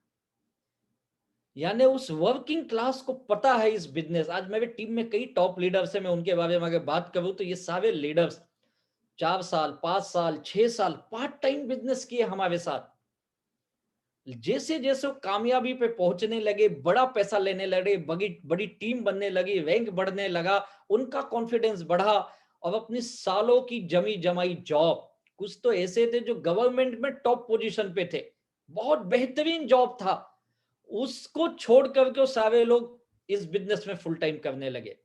[SPEAKER 3] यानी उस वर्किंग क्लास को पता है इस बिजनेस। आज मेरे टीम में कई टॉप लीडर्स हैं, मैं उनके बारे में अगर बात करूं तो ये सारे लीडर्स 4 साल 5 साल 6 साल पार्ट टाइम बिजनेस किए हमारे साथ। जैसे जैसे वो कामयाबी पे पहुंचने लगे, बड़ा पैसा लेने लगे, बड़ी टीम बनने लगी, रैंक बढ़ने लगा, उनका कॉन्फिडेंस बढ़ा, और अपनी सालों की जमी जमाई जॉब, कुछ तो ऐसे थे जो गवर्नमेंट में टॉप पोजीशन पे थे, बहुत बेहतरीन जॉब था, उसको छोड़ करके सारे लोग इस बिजनेस में फुल टाइम करने लगे।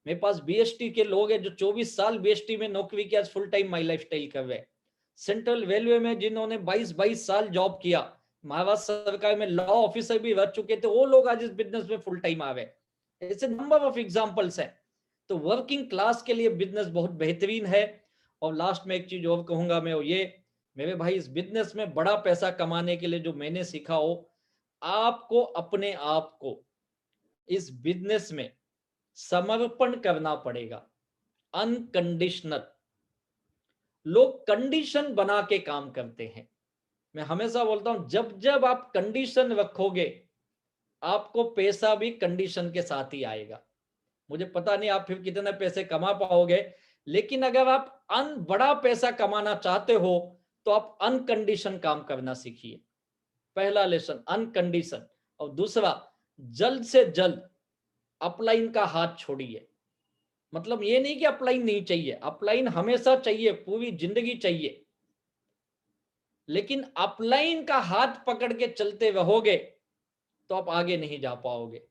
[SPEAKER 3] मेरे पास बीएसटी के लोग हैं जो 24 साल बीएसटी में नौकरी किया, full time my life style कर रहे हैं। सेंट्रल रेलवे में जिन्होंने 22 साल जॉब किया, महाराष्ट्र सरकार में लॉ ऑफिसर भी रह चुके थे, वो लोग आज इस बिजनेस में फुल टाइम आ गए। ऐसे नंबर ऑफ एग्जांपल्स हैं। तो वर्किंग क्लास के लिए बिजनेस बहुत बेहतरीन है। और लास्ट में एक चीज और कहूंगा मैं, ये मेरे भाई, इस बिजनेस में बड़ा पैसा कमाने के लिए जो मैंने सीखा हो, आपको अपने आप को इस बिजनेस में समर्पण करना पड़ेगा, अनकंडीशनल। लोग कंडीशन बना के काम करते हैं। मैं हमेशा बोलता हूं, जब जब आप कंडीशन रखोगे, आपको पैसा भी कंडीशन के साथ ही आएगा। मुझे पता नहीं आप फिर कितने पैसे कमा पाओगे, लेकिन अगर आप बड़ा पैसा कमाना चाहते हो तो आप अनकंडीशन काम करना सीखिए। पहला लेसन अनकंडीशन। और दूसरा, जल्द से जल्द अपलाइन का हाथ छोड़िए। मतलब ये नहीं कि अपलाइन नहीं चाहिए, अपलाइन हमेशा चाहिए, पूरी जिंदगी चाहिए, लेकिन अपलाइन का हाथ पकड़ के चलते रहोगे तो आप आगे नहीं जा पाओगे।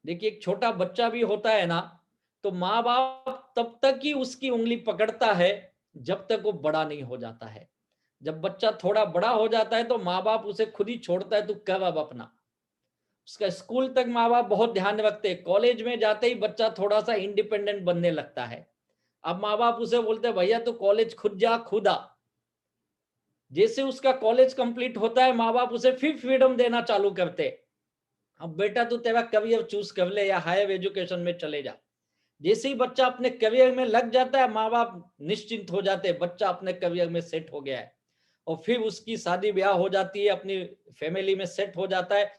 [SPEAKER 3] देखिए, एक छोटा बच्चा भी होता है ना, तो माँ बाप तब तक ही उसकी उंगली पकड़ता है जब तक वो बड़ा नहीं हो जाता है। जब बच्चा थोड़ा बड़ा हो जाता है तो माँ बाप उसे खुद ही छोड़ता है, तू कर अब अपना। उसका स्कूल तक माँ बाप बहुत ध्यान रखते हैं, कॉलेज में जाते ही बच्चा थोड़ा सा इंडिपेंडेंट बनने लगता है। अब माँ बाप उसे बोलते हैं, भैया तू कॉलेज खुद जा, खुद आ। जैसे उसका कॉलेज कंप्लीट होता है, माँ बाप उसे फिर फ्रीडम देना चालू करते। अब बेटा तू तेरा करियर चूज कर ले या हायर एजुकेशन में चले जा। जैसे ही बच्चा अपने करियर में लग जाता है, माँ बाप निश्चिंत हो जाते हैं, बच्चा अपने करियर में सेट हो गया है। और फिर उसकी शादी ब्याह हो जाती है, अपनी फैमिली में सेट हो जाता है।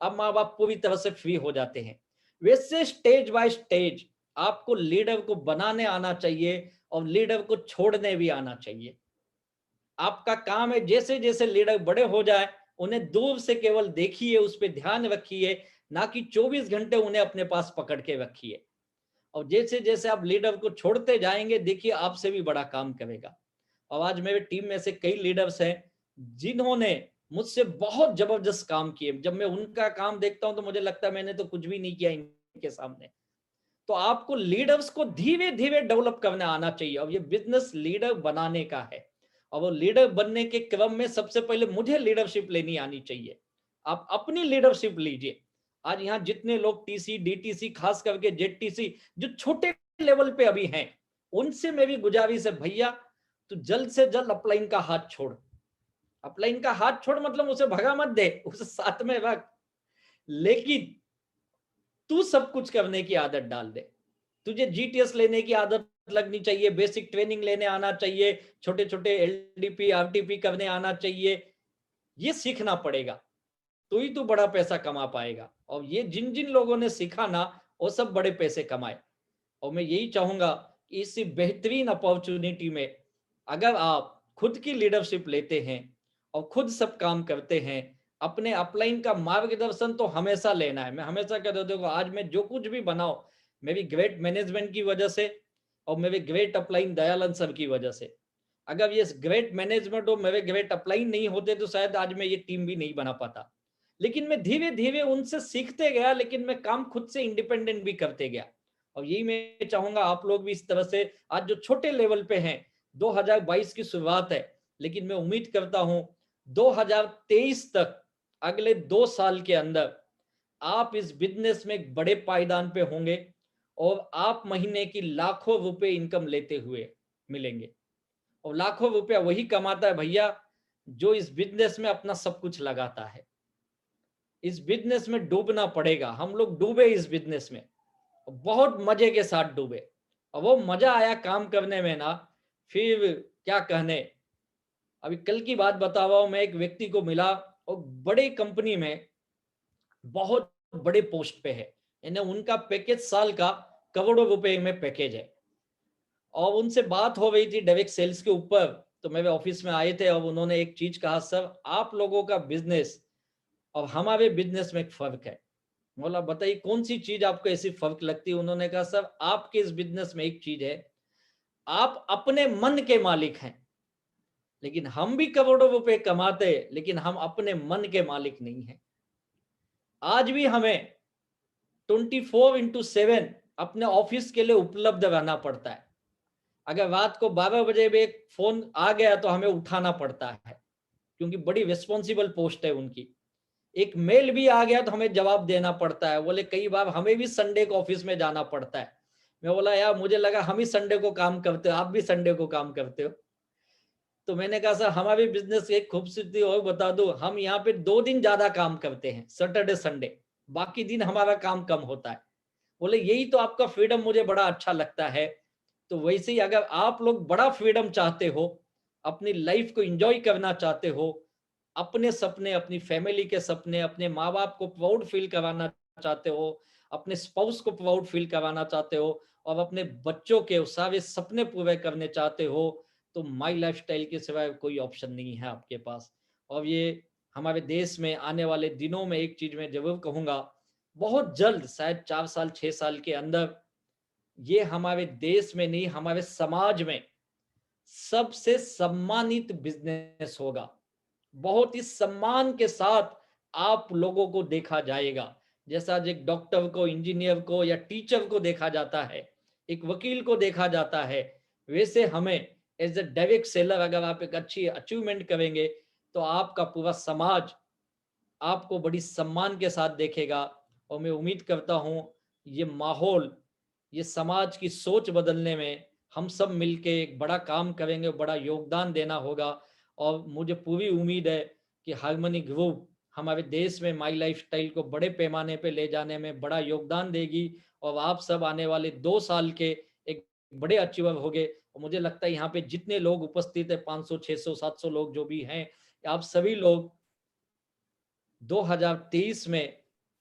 [SPEAKER 3] अब माँ बाप पूरी तरह से फ्री हो जाते हैं। वैसे स्टेज बाय स्टेज आपको लीडर को बनाने आना चाहिए और लीडर को छोड़ने भी आना चाहिए। आपका काम है, जैसे जैसे लीडर बड़े हो जाए उन्हें दूर से केवल देखिए, उस पर ध्यान रखिए, ना कि 24 घंटे उन्हें अपने पास पकड़ के रखिए। और जैसे जैसे आप लीडर को छोड़ते जाएंगे, देखिए आपसे भी बड़ा काम करेगा। और आज मेरे टीम में से कई लीडर्स हैं जिन्होंने मुझसे बहुत जबरदस्त काम किए। जब मैं उनका काम देखता हूं तो मुझे लगता है मैंने तो कुछ भी नहीं किया इनके सामने। तो आपको लीडर्स को धीरे धीरे डेवलप करना आना चाहिए, और ये बिजनेस लीडर बनाने का है। और वो लीडर बनने के क्रम में सबसे पहले मुझे लीडरशिप लेनी आनी चाहिए। आप अपनी लीडरशिप लीजिए। आज यहाँ जितने लोग टीसी, डीटीसी, खास करके जेडटीसी जो छोटे लेवल पे अभी हैं, उनसे मेरी गुजारिश है, भैया तू जल्द से जल्द अपलाइन का हाथ छोड़। अपलाइन का हाथ छोड़ मतलब उसे भगा मत दे, उसे साथ में रख, लेकिन तू सब कुछ करने की आदत डाल दे। तुझे जीटीएस लेने की आदत लगनी चाहिए, बेसिक ट्रेनिंग लेने आना चाहिए, छोटे छोटे एलडीपी आरटीपी करने आना चाहिए। ये सीखना पड़ेगा, तो ही तू बड़ा पैसा कमा पाएगा। और ये जिन जिन लोगों ने सीखा ना, वो सब बड़े पैसे कमाए। और मैं यही चाहूंगा कि इस बेहतरीन अपॉर्चुनिटी में अगर आप खुद की लीडरशिप लेते हैं और खुद सब काम करते हैं, अपने अपलाइन का मार्गदर्शन तो हमेशा लेना है। मैं हमेशा कहता हूं, देखो आज मैं जो कुछ भी बनाऊं, मेरी ग्रेट मैनेजमेंट की वजह से और मेरे ग्रेट अपलाइन दयानंद सर की वजह से। अगर ये ग्रेट मैनेजमेंट और मेरे ग्रेट अपलाइन नहीं होते तो शायद आज मैं ये टीम भी नहीं बना पाता। लेकिन मैं धीरे धीरे उनसे सीखते गया, लेकिन मैं काम खुद से इंडिपेंडेंट भी करते गया। और यही मैं चाहूंगा आप लोग भी इस तरह से, आज जो छोटे लेवल पे हैं, 2022 की शुरुआत है, लेकिन मैं उम्मीद करता हूं 2023 तक, अगले 2 साल के अंदर आप इस बिजनेस में एक बड़े पायदान पे होंगे और आप महीने की लाखों रुपए इनकम लेते हुए मिलेंगे। और लाखों रुपया वही कमाता है भैया जो इस बिजनेस में अपना सब कुछ लगाता है। इस बिजनेस में डूबना पड़ेगा। हम लोग डूबे इस बिजनेस में, बहुत मजे के साथ डूबे, और वो मजा आया काम करने में ना, फिर क्या कहने। अभी कल की बात बता रहा हूं, मैं एक व्यक्ति को मिला और बड़े कंपनी में बहुत बड़े पोस्ट पे है, यानी उनका पैकेज साल का करोड़ों रुपए में पैकेज है। और उनसे बात हो गई थी डायरेक्ट सेल्स के ऊपर, तो मेरे ऑफिस में आए थे और उन्होंने एक चीज कहा, सर आप लोगों का बिजनेस और हमारे बिजनेस में एक फर्क है। बोला बताइए कौन सी चीज आपको ऐसी फर्क लगती है। उन्होंने कहा सर आपके इस बिजनेस में एक चीज है, आप अपने मन के मालिक हैं, लेकिन हम भी करोड़ों रुपए कमाते हैं, लेकिन हम अपने मन के मालिक नहीं हैं। आज भी हमें 24/7 अपने ऑफिस के लिए उपलब्ध रहना पड़ता है। अगर रात को 12 बजे भी एक फोन आ गया तो हमें उठाना पड़ता है, क्योंकि बड़ी रिस्पॉन्सिबल पोस्ट है उनकी। एक मेल भी आ गया तो हमें जवाब देना पड़ता है। बोले कई बार हमें भी संडे को ऑफिस में जाना पड़ता है। मैं बोला यार मुझे लगा हम ही संडे को काम करते हो, आप भी संडे को काम करते हो। तो मैंने कहा सर हमारे बिजनेस की एक खूबसूरती और बता दो, हम यहाँ पे 2 दिन ज्यादा काम करते हैं, सैटरडे संडे, बाकी दिन हमारा काम कम होता है। बोले यही तो आपका फ्रीडम मुझे बड़ा अच्छा लगता है। तो वैसे ही अगर आप लोग बड़ा फ्रीडम चाहते हो, अपनी लाइफ को एंजॉय करना चाहते हो, अपने सपने, अपनी फैमिली के सपने, अपने माँ बाप को प्राउड फील कराना चाहते हो, अपने स्पाउस को प्राउड फील कराना चाहते हो, और अपने बच्चों के सारे सपने पूरे करने चाहते हो, तो माई लाइफस्टाइल के सिवाय कोई ऑप्शन नहीं है आपके पास। और ये हमारे देश में आने वाले दिनों में एक चीज मैं जरूर कहूंगा, बहुत जल्द, शायद 4 साल 6 साल के अंदर, ये हमारे देश में नहीं हमारे समाज में सबसे सम्मानित बिजनेस होगा। बहुत ही सम्मान के साथ आप लोगों को देखा जाएगा। जैसा एक डॉक्टर को, इंजीनियर को या टीचर को देखा जाता है, एक वकील को देखा जाता है, वैसे हमें एज ए डायरेक्ट सेलर अगर आप एक अच्छी अचीवमेंट करेंगे तो आपका पूरा समाज आपको बड़ी सम्मान के साथ देखेगा। और मैं उम्मीद करता हूं ये माहौल, ये समाज की सोच बदलने में हम सब मिलके एक बड़ा काम करेंगे, बड़ा योगदान देना होगा। और मुझे पूरी उम्मीद है कि हार्मनी ग्रुप हमारे देश में माई लाइफस्टाइल को बड़े पैमाने पे ले जाने में बड़ा योगदान देगी, और आप सब आने वाले 2 साल के एक बड़े अचीवर होंगे। और मुझे लगता है यहाँ पे जितने लोग उपस्थित है, 500 600 700 लोग जो भी हैं, आप सभी लोग 2023 में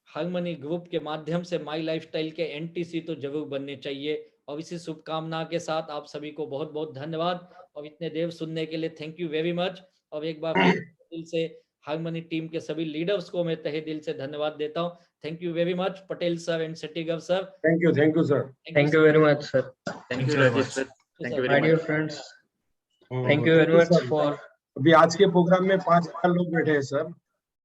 [SPEAKER 3] हार्मनी ग्रुप के माध्यम से माई लाइफस्टाइल के एनटीसी तो जरूर बनने चाहिए। और इसी शुभकामना के साथ आप सभी को बहुत बहुत धन्यवाद, और इतने देर सुनने के लिए थैंक यू वेरी मच। और एक बार फिर दिल से हार्मनी टीम के सभी लीडर्स को मैं तहे दिल से धन्यवाद देता हूँ। Thank you very much Patel sir and Sethigarh sir.
[SPEAKER 1] Thank you sir.
[SPEAKER 4] Thank you very much, sir.
[SPEAKER 2] Thank you, Rajesh sir. Thank you
[SPEAKER 4] My
[SPEAKER 2] very
[SPEAKER 4] dear
[SPEAKER 2] much.
[SPEAKER 4] friends, thank you very much
[SPEAKER 1] sir.
[SPEAKER 4] for.
[SPEAKER 1] अभी आज के प्रोग्राम में 5,000 लोग बैठे हैं सर।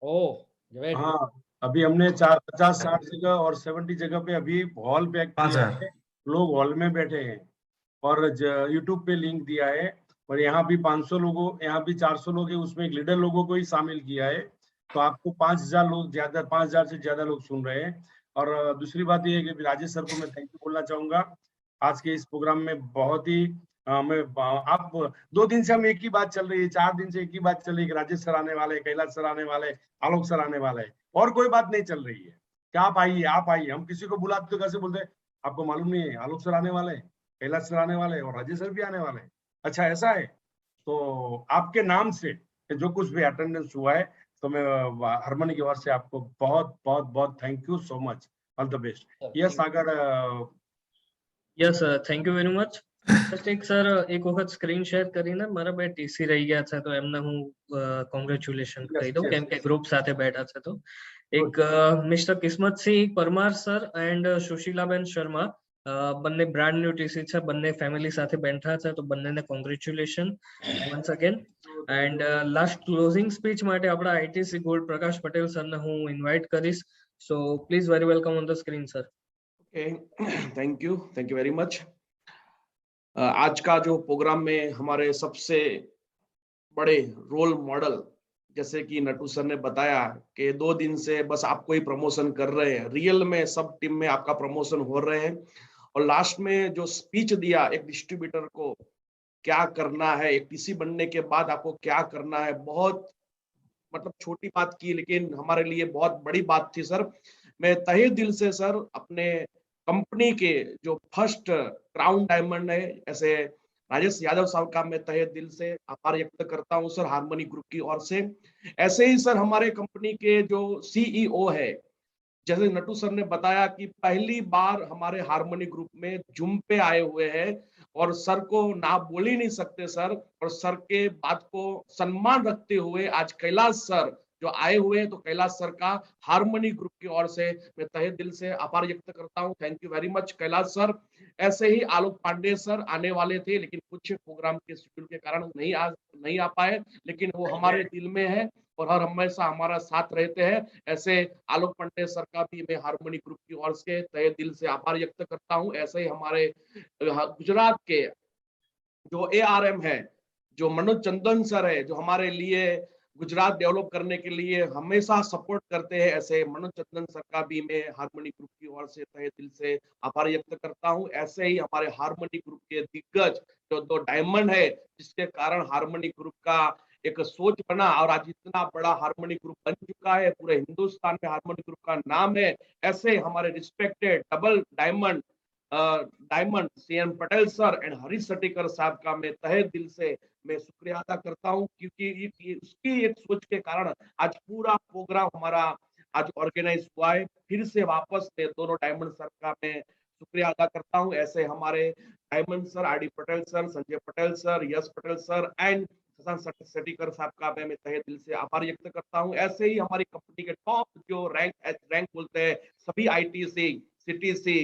[SPEAKER 3] Oh great.
[SPEAKER 1] हाँ, अभी हमने 50-60 जगह और 70 जगह पे अभी हॉल पैक किया है, लोग हॉल में बैठे हैं और यूट्यूब पे लिंक दिया है। और यहाँ भी 500 लोगों, यहाँ भी 400 लोग है, उसमें एक लीडर लोगों को ही शामिल किया है। तो आपको 5,000 लोग, ज्यादा 5,000 से ज्यादा लोग सुन रहे हैं। और दूसरी बात ये है कि राजेश सर को मैं थैंक यू बोलना चाहूंगा। आज के इस प्रोग्राम में बहुत ही आप 2 दिन से हम एक ही बात चल रही है, 4 दिन से एक ही बात चल रही है कि राजेश सर आने वाले, कैलाश सर आने वाले, आलोक सर आने वाले, और कोई बात नहीं चल रही है कि आप आइए। हम किसी को बुलाते तो कैसे बोलते हैं, आपको मालूम नहीं है आलोक सर आने वाले, कैलाश सर आने वाले और राजेश सर भी आने वाले। अच्छा ऐसा है, तो आपके नाम से जो कुछ भी अटेंडेंस हुआ है, तो मैं हार्मनी की ओर से आपको बहुत बहुत बहुत thank you so much, all the best. Yes Sagar.
[SPEAKER 4] Yes, thank you very much. Just એક સર એક વખત સ્ક્રીન શેર કરીને મારા બે ટીસી રહી ગયા છે તો એમને હું કોંગ્રેચ્યુલેશન કહી દઉં કેમ કે ગ્રુપ સાથે બેઠા છે તો એક mister Kismatsinh Parmar sir and Sushilaben Sharma બંને બ્રાન્ડ ન્યુ ટીસી છે, બંને ફેમિલી સાથે બેઠા છે તો બંનેને congratulation once again. And last closing speech માટે આપણા આઈટીસી ગોલ્ડ પ્રકાશ પટેલ સરને હું ઇન્વાઇટ કરીશ. So please very welcome on the screen sir.
[SPEAKER 5] Thank you very much. आज का जो प्रोग्राम में हमारे सबसे बड़े रोल मॉडल, जैसे कि नटू सर ने बताया कि 2 दिन से बस आपको ही प्रमोशन कर रहे हैं, रियल में सब टीम में आपका प्रमोशन हो रहे हैं। और लास्ट में जो स्पीच दिया एक डिस्ट्रीब्यूटर को क्या करना है, एक टीसी बनने के बाद आपको क्या करना है, बहुत मतलब छोटी बात की लेकिन हमारे लिए बहुत बड़ी बात थी सर। मैं तहे दिल से सर अपने कंपनी के जो फर्स्ट क्राउन डायमंड है ऐसे राजेश यादव साहब का मैं तहे दिल से आभार व्यक्त करता हूं सर, हार्मनी ग्रुप की ओर से। ऐसे ही सर हमारे कंपनी के जो सीईओ है, जैसे नटू सर ने बताया कि पहली बार हमारे हार्मनी ग्रुप में जूम पे आए हुए हैं और सर को ना बोल ही नहीं सकते सर, और सर के बात को सम्मान रखते हुए आज कैलाश सर जो आए हुए हैं, तो कैलाश सर का हार्मनी ग्रुप की ओर से मैं तहे दिल से आभार व्यक्त करता हूं। Thank you very much Kailash sir. ऐसे ही आलोक पांडे सर आने वाले थे लेकिन कुछ प्रोग्राम के शेड्यूल के कारण नहीं आ पाए, लेकिन वो हमारे दिल में है और हर हमेशा हमारा साथ रहते हैं। ऐसे आलोक पांडे सर का भी मैं हार्मनी ग्रुप की ओर से तहे दिल से आभार व्यक्त करता हूं। ऐसे ही हमारे गुजरात के जो ARM है, जो मनोज चंदन सर है, जो हमारे लिए गुजरात डेवलप करने के लिए हमेशा सपोर्ट करते हैं, ऐसे मनोज चंदन सर का भी मैं हार्मनी ग्रुप की ओर से तहे दिल से आभार व्यक्त करता हूं। ऐसे ही हमारे हार्मनी ग्रुप के दिग्गज जो 2 डायमंड है, जिसके कारण हार्मनी ग्रुप का एक सोच बना और आज इतना बड़ा हार्मनी ग्रुप बन चुका है, पूरे हिंदुस्तान में हार्मनी ग्रुप का नाम है। ऐसे हमारे respected double diamond CN Patel sir and Harish सटीकर साहब का मैं तहे दिल से मैं शुक्रिया अदा करता हूं, क्योंकि उसकी एक सोच के कारण आज पूरा प्रोग्राम हमारा आज ऑर्गेनाइज हुआ है। फिर से वापस मैं दोनों डायमंड सर का मैं शुक्रिया अदा करता हूं। ऐसे हमारे diamond sir RD Patel sir, Sanjay Patel sir, Yash Patel sir and सटीकर साहब का मैं तहे दिल से आभार व्यक्त करता हूं। ऐसे ही हमारी कंपनी के टॉप जो रैंक बोलते हैं सभी ITC, CTC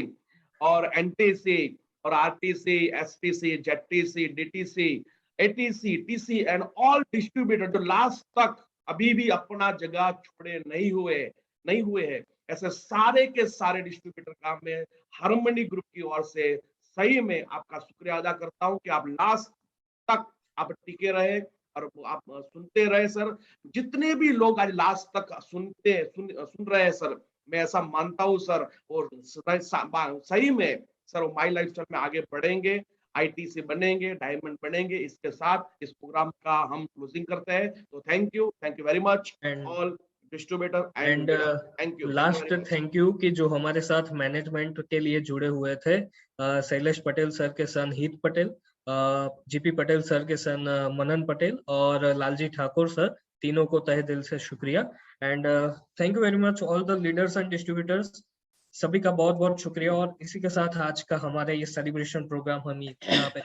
[SPEAKER 5] और NTC और RTC, STC, ZTC, DTC, ATC, TC and all distributor जो लास्ट तक अभी भी अपना जगह छोड़े नहीं हुए हैं, ऐसे सारे के सारे डिस्ट्रीब्यूटर का मैं हार्मनी ग्रुप की ओर से सही में आपका शुक्रिया अदा करता हूं कि आप लास्ट तक आप टिके रहे और आप सुनते रहे सर। जितने भी लोग आज लास्ट तक सुन रहे हैं सर, मैं ऐसा मानता हूं सर, और सही में सर माई लाइफस्टाइल में आगे बढ़ेंगे, ITC बनेंगे, डायमंड बनेंगे। इसके साथ इस प्रोग्राम का हम क्लोजिंग करते हैं। तो thank you very much all distributor and thank you.
[SPEAKER 4] Last thank you कि जो हमारे साथ मैनेजमेंट के लिए जुड़े हुए थे, शैलेश पटेल सर के सन हित पटेल, GP पटेल सर के सन मनन पटेल और लालजी ठाकुर सर, तीनों को तहे दिल से शुक्रिया। And thank you very much all the leaders and distributors, सभी का बहुत बहुत शुक्रिया। और इसी के साथ आज का हमारे ये सेलिब्रेशन प्रोग्राम हम यहाँ पे